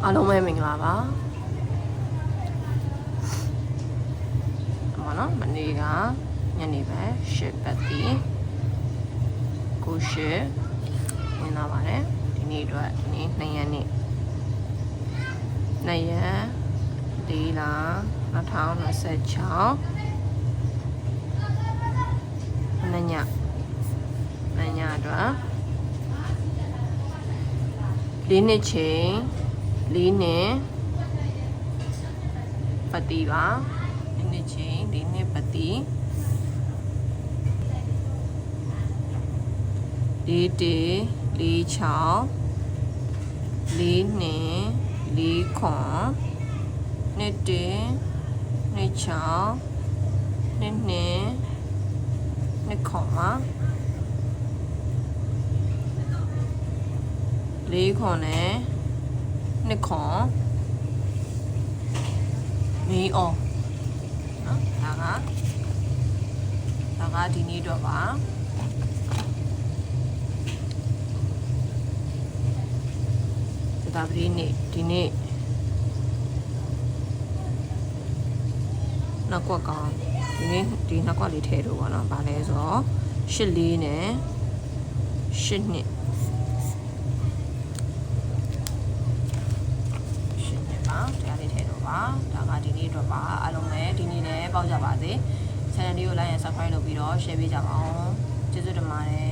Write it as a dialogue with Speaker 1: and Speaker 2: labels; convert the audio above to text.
Speaker 1: အားလုံးပဲမင်္ဂလာပါအမနော်မနေ့ကညနေပဲ8ပတ်တီကိုရှေဝင်လာပါတယ်ဒီနေ့အတွက်ဒီနေ့2ရက်နေ့2ရက်4လ2026နညအတွက်4နှစ်ချိန်4နှစ်ပတိပါ4နှစ်ချိန်4နှစ်ပတိ4တေ4ချောင်း4နှစ်4ခွန်နှစ်တေနှစ်ချောင်းနှစ်နှစ်နှစ်ခွန်ပါ4ခွန်နဲ့နှစ်ခွန်မီးအောင်နော်ဒါကဒီနေ့တော့ပါဒါပရိနေ့ဒီနေ့နောက်ကွက်ကောင်ဒီနေ့ဒီနောက်ကွက်လေးထည့်တော့ပါနော်ဗာလဲဆိုတော့8လေးနဲ့8နှစ်တရားလေးထည့်တော့ပါဒါကဒီနေ့အတွက်ပါအားလုံးလည်းဒီနေ့လည်းပေါက်ကြပါစေ channel လေးကို like and subscribe လုပ်ပြီးတော့ share ပေးကြပါအောင်ကျေးဇူးတင်ပါတယ်